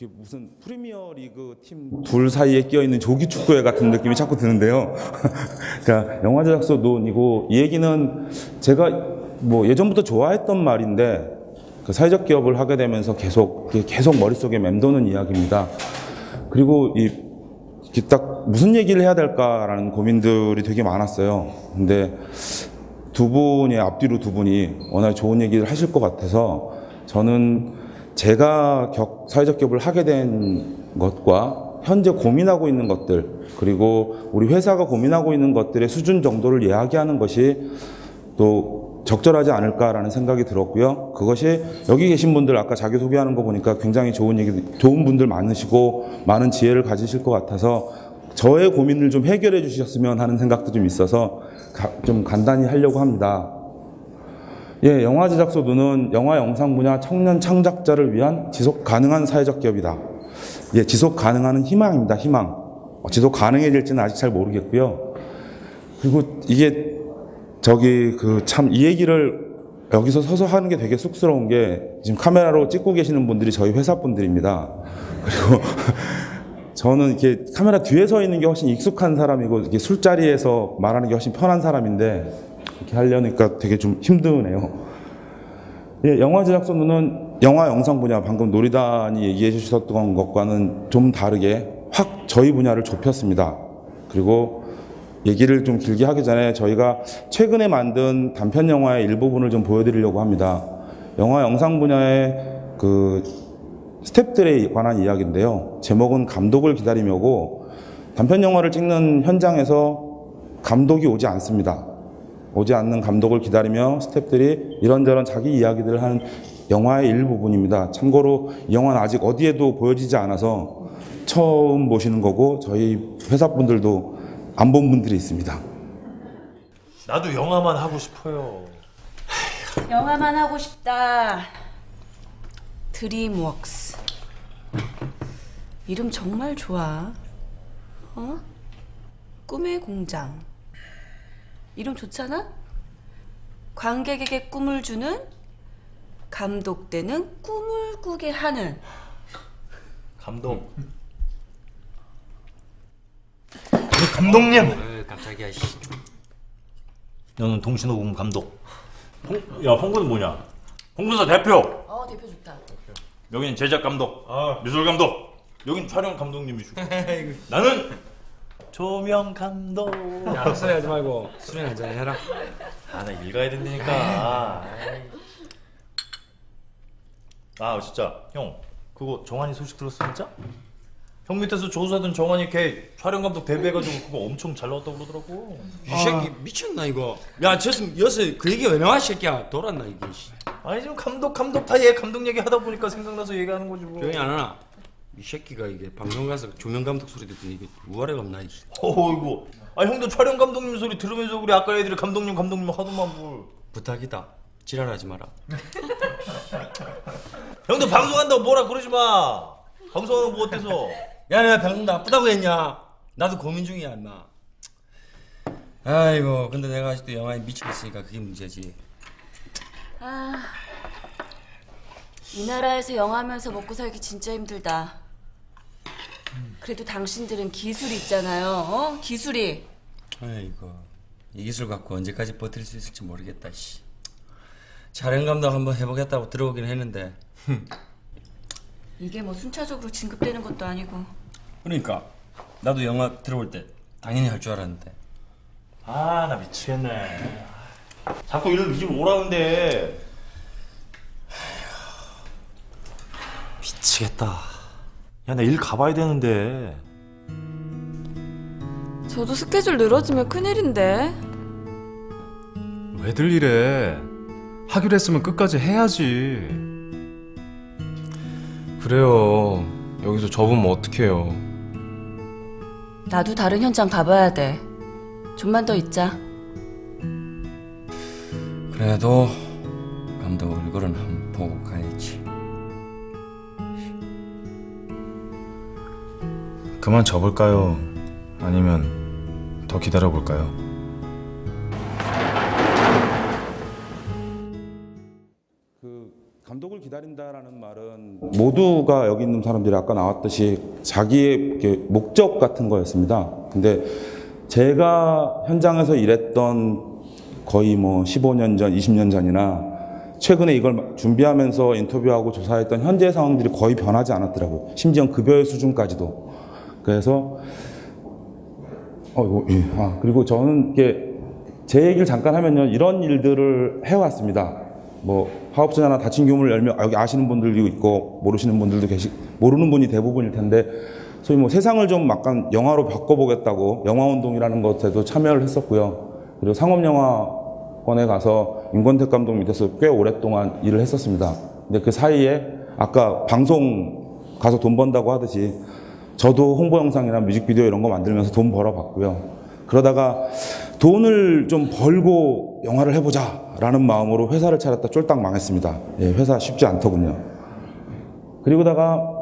무슨 프리미어 리그 팀 둘 사이에 끼어 있는 조기 축구회 같은 느낌이 자꾸 드는데요. 그러니까 영화 제작소 논이고, 이 얘기는 제가 뭐 예전부터 좋아했던 말인데 그 사회적 기업을 하게 되면서 계속 머릿속에 맴도는 이야기입니다. 그리고 딱 무슨 얘기를 해야 될까라는 고민들이 되게 많았어요. 근데 앞뒤로 두 분이 워낙 좋은 얘기를 하실 것 같아서, 저는 제가 사회적 기업을 하게 된 것과 현재 고민하고 있는 것들, 그리고 우리 회사가 고민하고 있는 것들의 수준 정도를 이야기하는 것이 또 적절하지 않을까라는 생각이 들었고요. 그것이 여기 계신 분들 아까 자기소개하는 거 보니까 굉장히 좋은 분들 많으시고 많은 지혜를 가지실 것 같아서 저의 고민을 좀 해결해 주셨으면 하는 생각도 좀 있어서 좀 간단히 하려고 합니다. 예, 영화 제작소 눈은 영화 영상 분야 청년 창작자를 위한 지속 가능한 사회적 기업이다. 예, 지속 가능한 희망입니다. 희망. 지속 가능해질지는 아직 잘 모르겠고요. 그리고 이게 참 이 얘기를 여기서 서서 하는 게 되게 쑥스러운 게, 지금 카메라로 찍고 계시는 분들이 저희 회사 분들입니다. 그리고 저는 이렇게 카메라 뒤에 서 있는 게 훨씬 익숙한 사람이고, 이렇게 술자리에서 말하는 게 훨씬 편한 사람인데, 이렇게 하려니까 되게 좀 힘드네요. 예, 영화 제작소는 영화 영상 분야, 방금 노리단이 얘기해 주셨던 것과는 좀 다르게 확 저희 분야를 좁혔습니다. 그리고 얘기를 좀 길게 하기 전에 저희가 최근에 만든 단편 영화의 일부분을 좀 보여드리려고 합니다. 영화 영상 분야의 스태프들에 관한 이야기인데요. 제목은 감독을 기다리며고, 단편 영화를 찍는 현장에서 감독이 오지 않습니다. 오지 않는 감독을 기다리며 스태프들이 이런저런 자기 이야기들을 하는 영화의 일부분입니다. 참고로 이 영화는 아직 어디에도 보여지지 않아서 처음 보시는 거고, 저희 회사 분들도 안 본 분들이 있습니다. 나도 영화만 하고 싶어요. 영화만 하고 싶다. 드림웍스. 이름 정말 좋아. 꿈의 공장. 이름 좋잖아? 관객에게 꿈을 주는, 감독되는 꿈을 꾸게 하는. 감독. 감독님! 깜짝이야. 너는 동신호금 감독. 야, 홍구는 뭐냐? 홍구사 대표! 대표 좋다. 여기는 제작 감독, 미술 감독, 여긴 촬영 감독님이시고 나는 조명 감독. 야, 헛소리 하지 말고 술이나 한잔 해라. 나 일 가야 된다니까. 진짜 형, 그거 정한이 소식 들었어 진짜? 형 밑에서 조수하던 정한이 걔 촬영 감독 데뷔해가지고 그거 엄청 잘 나왔다고 그러더라고. 이 새끼 미쳤나 이거? 야, 지금 여기서 그 얘기 왜 나와, 새끼야? 돌았나 이게? 아니 지금 감독 다 얘 감독 얘기 하다 보니까 생각나서 얘기하는 거지 뭐. 조용히 안 하나? 이 새끼가 이게 방송 가서 조명 감독 소리 듣더니 이게 우아래가 없나 이게? 어이구. 형도 촬영 감독님 소리 들으면서 우리 아까 애들이 감독님 하더만 뭘. 부탁이다. 지랄하지 마라. 형도 방송한다고 뭐라 그러지 마. 방송하는 거 어때서? 야, 내가 방송 나쁘다고 했냐? 나도 고민 중이야, 임마. 아이고, 근데 내가 아직도 영화에 미치겠으니까 그게 문제지. 이 나라에서 영화하면서 먹고 살기 진짜 힘들다. 그래도 당신들은 기술이 있잖아요. 기술이. 아이고, 이 기술 갖고 언제까지 버틸 수 있을지 모르겠다, 씨. 촬영 감독 한번 해보겠다고 들어오긴 했는데. 이게 뭐 순차적으로 진급되는 것도 아니고. 그러니까 나도 영화 들어올 때 당연히 할 줄 알았는데. 나 미치겠네. 자꾸 일을 이 집 오라는데. 미치겠다. 야, 나 일 가봐야 되는데. 저도 스케줄 늘어지면 큰일인데. 왜들 이래? 하기로 했으면 끝까지 해야지. 그래요. 여기서 접으면 어떡해요. 나도 다른 현장 가봐야 돼. 좀만 더 있자. 그래도 감독 얼굴은 한번 보고 가야지. 그만 접을까요? 아니면 더 기다려볼까요? 감독을 기다리 가린다라는 말은 모두가 여기 있는 사람들이 아까 나왔듯이 자기의 이렇게 목적 같은 거였습니다. 근데 제가 현장에서 일했던 거의 뭐 15년 전, 20년 전이나 최근에 이걸 준비하면서 인터뷰하고 조사했던 현재 상황들이 거의 변하지 않았더라고요. 심지어 급여의 수준까지도. 그래서 그리고 저는 이게 제 얘기를 잠깐 하면요, 이런 일들을 해왔습니다. 뭐 화업전화나 닫힌 교문을 열면 여기 아시는 분들도 있고 모르시는 분들도 모르는 분이 대부분일 텐데, 소위 뭐 세상을 좀 약간 영화로 바꿔보겠다고 영화운동이라는 것에도 참여를 했었고요. 그리고 상업영화관에 가서 임권택 감독 밑에서 꽤 오랫동안 일을 했었습니다. 근데 그 사이에 아까 방송 가서 돈 번다고 하듯이 저도 홍보 영상이나 뮤직비디오 이런 거 만들면서 돈 벌어봤고요. 그러다가 돈을 좀 벌고 영화를 해보자 라는 마음으로 회사를 차렸다 쫄딱 망했습니다. 예, 회사 쉽지 않더군요. 그리고다가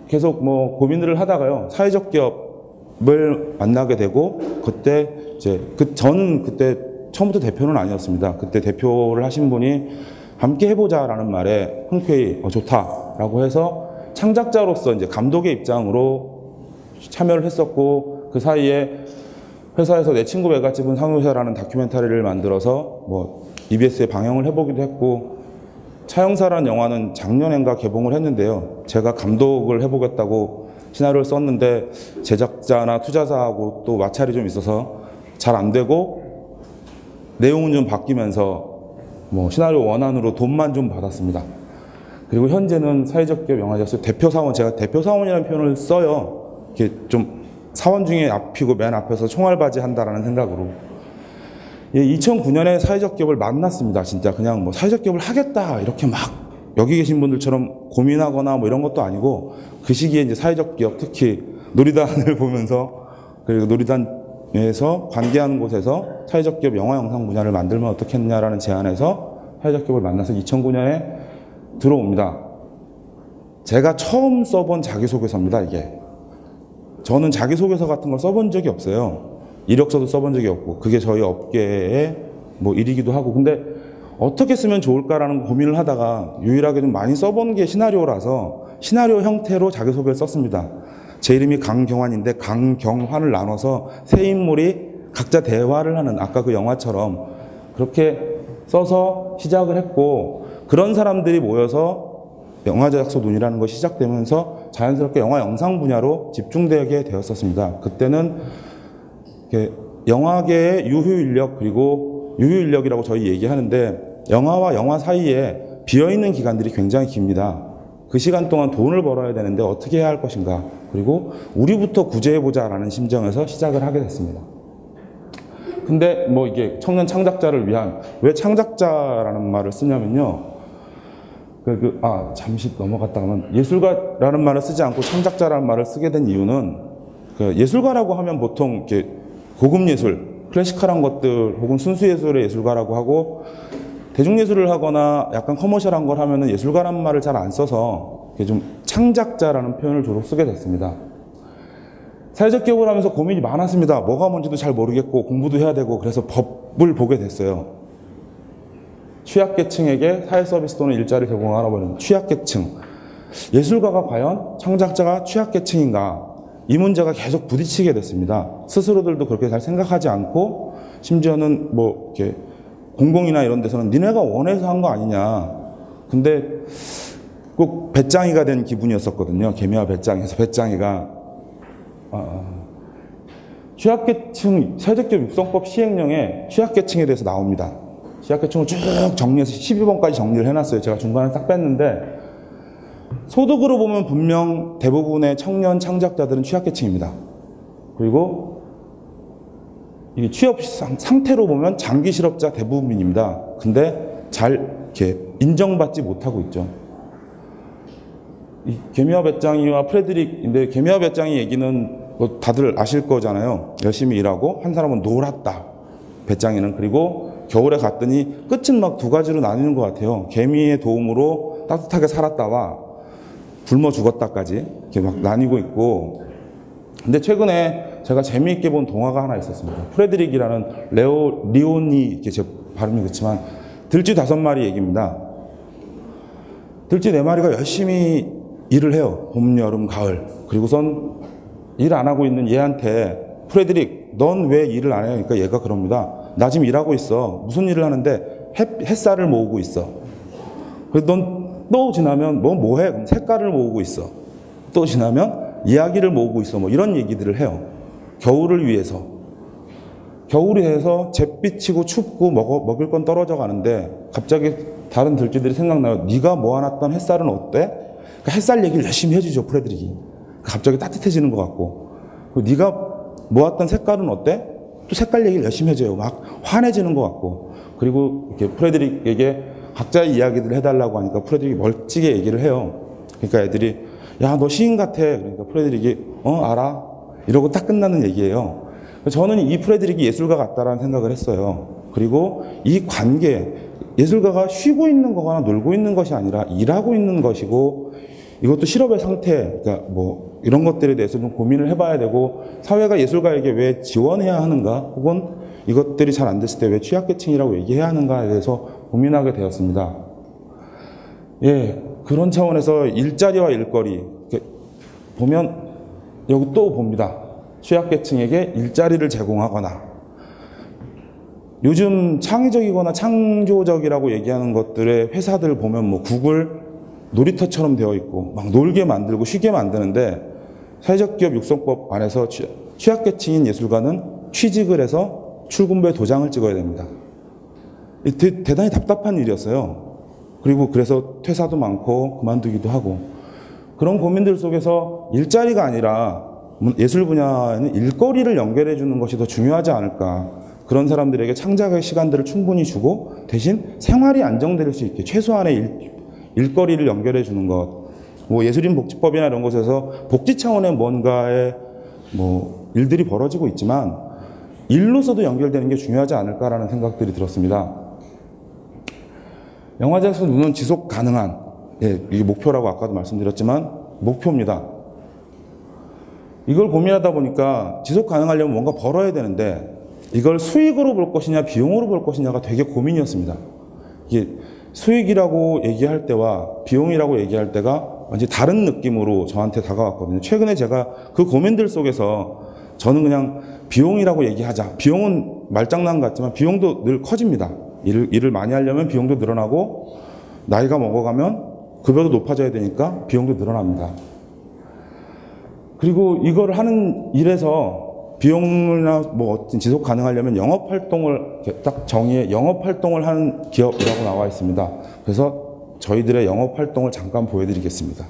계속 뭐 고민을 하다가요, 사회적 기업을 만나게 되고, 그때 이제 저는 그때 처음부터 대표는 아니었습니다. 그때 대표를 하신 분이 함께 해보자라는 말에 흔쾌히 좋다라고 해서 창작자로서 이제 감독의 입장으로 참여를 했었고, 그 사이에 회사에서 내 친구 외갓집은 상호회라는 다큐멘터리를 만들어서 뭐 EBS에 방영을 해보기도 했고, 차영사라는 영화는 작년엔가 개봉을 했는데요. 제가 감독을 해보겠다고 시나리오를 썼는데 제작자나 투자사하고 또 마찰이 좀 있어서 잘 안 되고 내용은 좀 바뀌면서 뭐 시나리오 원안으로 돈만 좀 받았습니다. 그리고 현재는 사회적 기업 영화제에서 대표사원, 제가 대표사원이라는 표현을 써요. 이렇게 좀 사원 중에 앞이고 맨 앞에서 총알바지 한다라는 생각으로. 2009년에 사회적 기업을 만났습니다. 진짜 그냥 뭐 사회적 기업을 하겠다 이렇게 막 여기 계신 분들처럼 고민하거나 뭐 이런 것도 아니고, 그 시기에 이제 사회적 기업, 특히 놀이단을 보면서, 그리고 놀이단에서 관계하는 곳에서 사회적 기업 영화 영상 분야를 만들면 어떻겠냐라는 제안에서 사회적 기업을 만나서 2009년에 들어옵니다. 제가 처음 써본 자기소개서입니다, 이게. 저는 자기소개서 같은 걸 써본 적이 없어요. 이력서도 써본 적이 없고, 그게 저희 업계의 뭐 일이기도 하고. 근데 어떻게 쓰면 좋을까라는 고민을 하다가 유일하게 좀 많이 써본 게 시나리오라서 시나리오 형태로 자기소개를 썼습니다. 제 이름이 강경환인데 강경환을 나눠서 세 인물이 각자 대화를 하는, 아까 그 영화처럼 그렇게 써서 시작을 했고, 그런 사람들이 모여서 영화제작소 논의라는 것이 시작되면서 자연스럽게 영화 영상 분야로 집중되게 되었었습니다. 그때는 영화계의 유휴인력, 그리고 유휴인력이라고 저희 얘기하는데, 영화와 영화 사이에 비어있는 기간들이 굉장히 깁니다. 그 시간 동안 돈을 벌어야 되는데 어떻게 해야 할 것인가, 그리고 우리부터 구제해보자라는 심정에서 시작을 하게 됐습니다. 근데 뭐 이게 청년 창작자를 위한, 왜 창작자라는 말을 쓰냐면요, 잠시 넘어갔다 가면, 예술가라는 말을 쓰지 않고 창작자라는 말을 쓰게 된 이유는, 예술가라고 하면 보통 이렇게 고급 예술, 클래시컬한 것들 혹은 순수 예술의 예술가라고 하고, 대중예술을 하거나 약간 커머셜한 걸 하면은 예술가라는 말을 잘 안 써서 좀 창작자라는 표현을 주로 쓰게 됐습니다. 사회적 기업을 하면서 고민이 많았습니다. 뭐가 뭔지도 잘 모르겠고 공부도 해야 되고, 그래서 법을 보게 됐어요. 취약계층에게 사회 서비스 또는 일자리를 제공하라고 취약계층. 예술가가 과연 창작자가 취약계층인가? 이 문제가 계속 부딪히게 됐습니다. 스스로들도 그렇게 잘 생각하지 않고, 심지어는 뭐 이렇게 공공이나 이런 데서는 니네가 원해서 한 거 아니냐. 근데 꼭 배짱이가 된 기분이었었거든요. 개미와 배짱이에서 배짱이가 취약계층, 사회적기업 육성법 시행령에 취약계층에 대해서 나옵니다. 취약계층을 쭉 정리해서 12번까지 정리를 해놨어요. 제가 중간에 싹 뺐는데, 소득으로 보면 분명 대부분의 청년 창작자들은 취약계층입니다. 그리고 이 취업 상태로 보면 장기 실업자 대부분입니다. 근데 잘 이렇게 인정받지 못하고 있죠. 이 개미와 배짱이와 프레드릭인데, 개미와 배짱이 얘기는 뭐 다들 아실 거잖아요. 열심히 일하고 한 사람은 놀았다, 배짱이는. 그리고 겨울에 갔더니 끝은 막 두 가지로 나뉘는 것 같아요. 개미의 도움으로 따뜻하게 살았다와 굶어 죽었다까지 이렇게 막 나뉘고 있고. 근데 최근에 제가 재미있게 본 동화가 하나 있었습니다. 프레드릭이라는 리오니, 이렇게 제 발음이 그렇지만 들쥐 5마리 얘기입니다. 들쥐 4마리가 열심히 일을 해요. 봄, 여름, 가을. 그리고선 일 안 하고 있는 얘한테 프레드릭, 넌 왜 일을 안 해? 그러니까 얘가 그럽니다. 나 지금 일하고 있어. 무슨 일을 하는데 햇살을 모으고 있어. 그래서 넌 또 지나면 뭐 해? 그럼 색깔을 모으고 있어. 또 지나면 이야기를 모으고 있어. 뭐 이런 얘기들을 해요. 겨울을 위해서. 겨울이 돼서 잿빛이고 춥고 먹을 건 떨어져 가는데 갑자기 다른 들쥐들이 생각나요. 네가 모아놨던 햇살은 어때? 그러니까 햇살 얘기를 열심히 해주죠, 프레드릭이. 갑자기 따뜻해지는 것 같고. 그리고 네가 모았던 색깔은 어때? 또 색깔 얘기를 열심히 해줘요. 막 환해지는 것 같고. 그리고 이렇게 프레드릭에게 각자의 이야기들을 해달라고 하니까 프레드릭이 멀찍이 얘기를 해요. 그러니까 애들이 야, 너 시인 같아. 그러니까 프레드릭이 알아? 이러고 딱 끝나는 얘기예요. 저는 이 프레드릭이 예술가 같다라는 생각을 했어요. 그리고 이 관계, 예술가가 쉬고 있는 거거나 놀고 있는 것이 아니라 일하고 있는 것이고, 이것도 실업의 상태, 그러니까 뭐 이런 것들에 대해서 좀 고민을 해봐야 되고, 사회가 예술가에게 왜 지원해야 하는가, 혹은 이것들이 잘 안 됐을 때 왜 취약계층이라고 얘기해야 하는가에 대해서 고민하게 되었습니다. 예, 그런 차원에서 일자리와 일거리 보면 여기 또 봅니다. 취약계층에게 일자리를 제공하거나, 요즘 창의적이거나 창조적이라고 얘기하는 것들의 회사들 보면 뭐 구글 놀이터처럼 되어 있고 막 놀게 만들고 쉬게 만드는데, 사회적 기업 육성법 안에서 취약계층인 예술가는 취직을 해서 출근부에 도장을 찍어야 됩니다. 대단히 답답한 일이었어요. 그리고 그래서 퇴사도 많고 그만두기도 하고, 그런 고민들 속에서 일자리가 아니라 예술 분야에는 일거리를 연결해 주는 것이 더 중요하지 않을까. 그런 사람들에게 창작의 시간들을 충분히 주고 대신 생활이 안정될 수 있게 최소한의 일거리를 연결해 주는 것. 뭐 예술인 복지법이나 이런 곳에서 복지 차원의 뭔가의 뭐 일들이 벌어지고 있지만 일로서도 연결되는 게 중요하지 않을까라는 생각들이 들었습니다. 영화제에서 눈은 지속 가능한, 이게 목표라고 아까도 말씀드렸지만 목표입니다. 이걸 고민하다 보니까 지속 가능하려면 뭔가 벌어야 되는데 이걸 수익으로 볼 것이냐 비용으로 볼 것이냐가 되게 고민이었습니다. 이게 수익이라고 얘기할 때와 비용이라고 얘기할 때가 완전히 다른 느낌으로 저한테 다가왔거든요. 최근에 제가 그 고민들 속에서 저는 그냥 비용이라고 얘기하자. 비용은 말장난 같지만 비용도 늘 커집니다. 일을 많이 하려면 비용도 늘어나고, 나이가 먹어가면 급여도 높아져야 되니까 비용도 늘어납니다. 그리고 이걸 하는 일에서 비용이나 뭐 어떤 지속 가능하려면 영업 활동을 딱 정의해 영업 활동을 하는 기업이라고 나와 있습니다. 그래서 저희들의 영업 활동을 잠깐 보여드리겠습니다.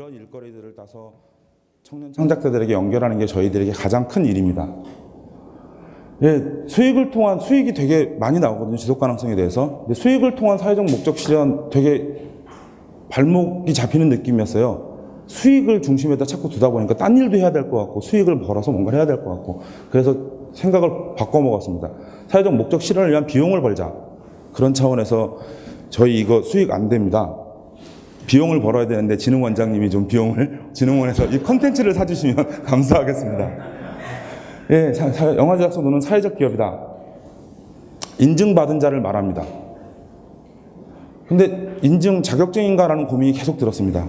일거리들을 따서 청년 창작자들에게 연결하는 게 저희들에게 가장 큰 일입니다. 수익을 통한 수익이 되게 많이 나오거든요. 지속 가능성에 대해서. 근데 수익을 통한 사회적 목적 실현 되게 발목이 잡히는 느낌이었어요. 수익을 중심에다 자꾸 두다 보니까 딴 일도 해야 될 것 같고 수익을 벌어서 뭔가를 해야 될 것 같고, 그래서 생각을 바꿔 먹었습니다. 사회적 목적 실현을 위한 비용을 벌자. 그런 차원에서 저희 이거 수익 안 됩니다. 비용을 벌어야 되는데 진흥원장님이 좀 비용을 진흥원에서 이 컨텐츠를 사주시면 감사하겠습니다. 영화제작소는 사회적 기업이다. 인증받은 자를 말합니다. 근데 인증 자격증인가라는 고민이 계속 들었습니다.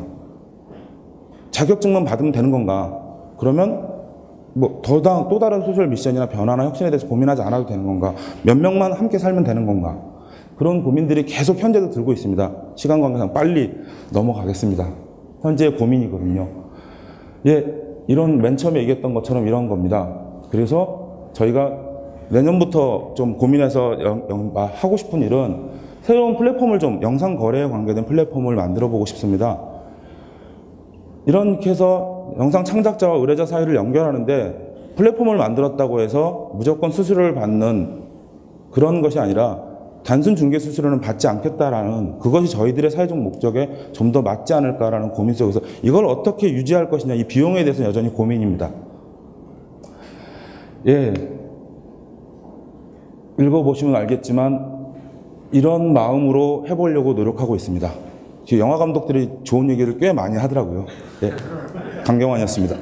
자격증만 받으면 되는 건가? 그러면 뭐 또 다른 소셜 미션이나 변화나 혁신에 대해서 고민하지 않아도 되는 건가? 몇 명만 함께 살면 되는 건가? 그런 고민들이 계속 현재도 들고 있습니다. 시간 관계상 빨리 넘어가겠습니다. 현재의 고민이거든요. 예, 이런 맨 처음에 얘기했던 것처럼 이런 겁니다. 그래서 저희가 내년부터 좀 고민해서 하고 싶은 일은 새로운 플랫폼을 좀 영상 거래에 관계된 플랫폼을 만들어 보고 싶습니다. 이렇게 해서 영상 창작자와 의뢰자 사이를 연결하는데 플랫폼을 만들었다고 해서 무조건 수수료를 받는 그런 것이 아니라 단순 중개 수수료는 받지 않겠다라는 그것이 저희들의 사회적 목적에 좀 더 맞지 않을까라는 고민 속에서 이걸 어떻게 유지할 것이냐 이 비용에 대해서는 여전히 고민입니다. 예, 읽어보시면 알겠지만 이런 마음으로 해보려고 노력하고 있습니다. 영화 감독들이 좋은 얘기를 꽤 많이 하더라고요. 예, 강경환이었습니다.